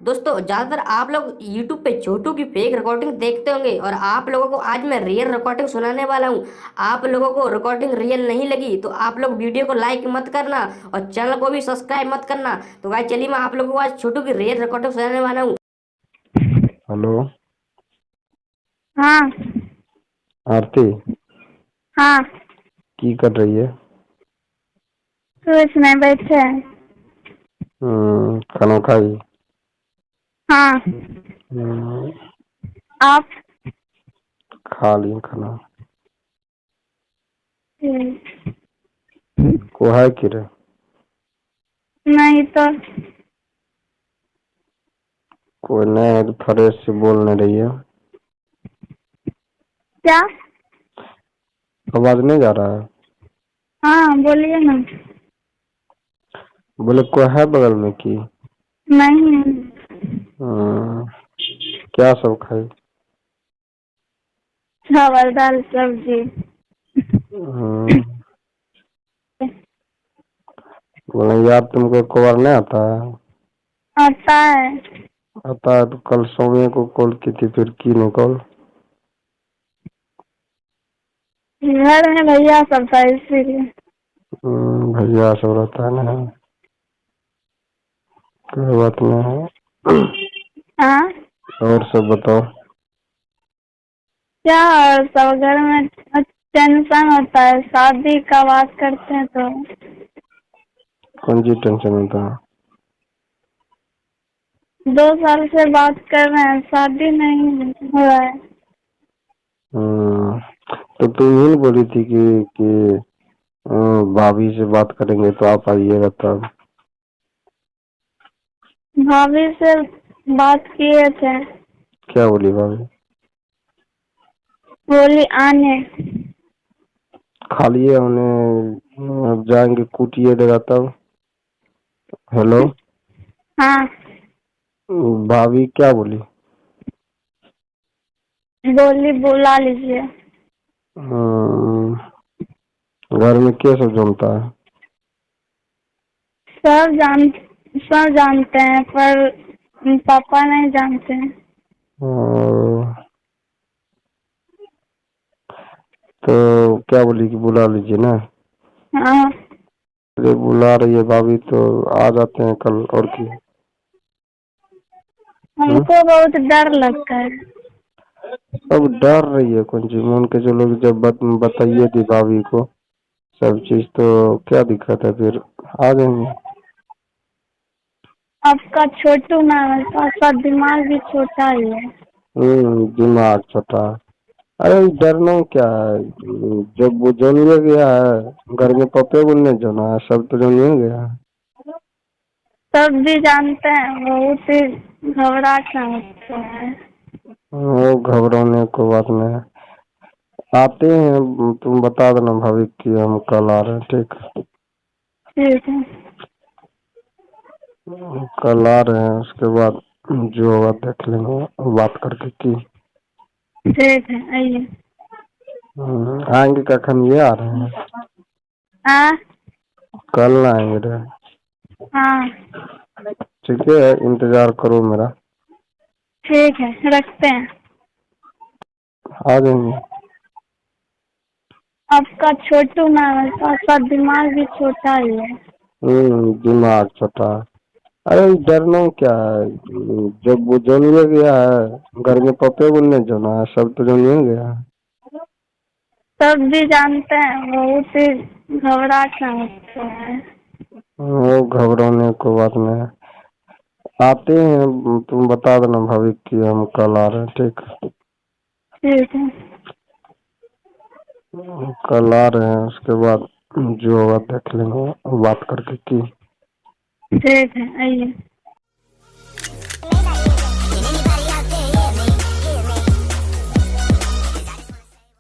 दोस्तों ज्यादातर आप लोग YouTube पे छोटू की फेक रिकॉर्डिंग देखते होंगे और आप लोगों को आज मैं रियल रिकॉर्डिंग सुनाने वाला हूँ। आप लोगों को रिकॉर्डिंग रियल नहीं लगी तो आप लोग वीडियो को लाइक मत करना और चैनल को भी सब्सक्राइब मत करना। तो गाइस चलिए मैं आप लोगों को आज छोटू की रियल रिकॉर्डिंग सुनाने वाला हूँ। हेलो। हाँ आरती हाँ। की कर रही है? कुछ नहीं, बैठे हैं। खाना खाई? हाँ। हम्म, आप? खा ली खाना। हम्म, को है कि रे? नहीं तो। कोई नहीं है तो फ्रेश से बोल नहीं रही है। क्या? आवाज नहीं जा रहा है? हाँ बोलिए ना। बोले कोई है बगल में की? नहीं। हम्म, क्या सब खाई? चावल दाल सब्जी। हम्म, बोले यार तुमको कवर नहीं आता है? आता है। आता है तो कल सौम्य को कॉल की थी, फिर की नहीं कॉल? घर में भैया सब था इसीलिए। भैया सब रहता है ना, कोई बात नहीं है। हाँ। और सब बताओ। क्या? और सब घर में टेंशन होता है, शादी का बात करते हैं तो। कौन सी टेंशन होता है? 2 साल से बात कर रहे हैं, शादी नहीं हो रहा है। हम्म, तो तुम ही बोली थी कि भाभी से बात करेंगे तो आप आइएगा तब। भाभी से बात किए थे, क्या बोली भाभी? बोली आने। खाली है उन्हें, अब जाएंगे कूटिएगा तब। हेलो। हाँ भाभी क्या बोली? बोली बुला लीजिए। हम्म, घर में क्या सब जमता है? सब जान सब जानते हैं पर पापा नहीं जानते हैं। और तो क्या बोली कि बुला लीजिए ना? हाँ। अरे बुला रही है भाभी तो आ जाते हैं कल, और की। हमको बहुत डर लगता है। अब डर रही है कौन चीज? मान के चलो कि जब बताइए दी भाभी को सब चीज तो क्या दिक्कत है, फिर आ जाएंगे। आपका छोटू नाम है तो आपका दिमाग भी छोटा ही है। दिमाग छोटा। अरे डरना क्या है? जब वो जानिए गया है घर में, पपे को नहीं जाना है, सब तो जानिए गया है। सब भी जानते हैं, बहुत ही घबराहट होता है। वो घबराने को बात नहीं है। आते हैं, तुम बता देना भाभी कि हम कल आ रहे हैं, ठीक? ठीक है। कल आ रहे हैं, उसके बाद जो होगा देख लेंगे बात करके की। ठीक है, आइए। आएंगे कखन? ये आ रहे हैं हाँ कल ना आएंगे रे? हाँ। ठीक है, इंतजार करो मेरा। ठीक है, रखते हैं। आ जाएंगे। आपका छोटू नाम है तो आपका दिमाग भी छोटा ही है। दिमाग छोटा। अरे डरना क्या है? जब वो जानिए गया है घर में, पपे को नहीं जाना है, सब तो जानिए गया है। सब भी जानते हैं, बहुत ही घबराहट होता है। वो घबराने को बात नहीं है। आते हैं, तुम बता देना भाभी कि हम कल आ रहे हैं, ठीक? ठीक है। कल आ रहे हैं, उसके बाद जो होगा देख लेंगे बात करके की। ठीक है, आइए।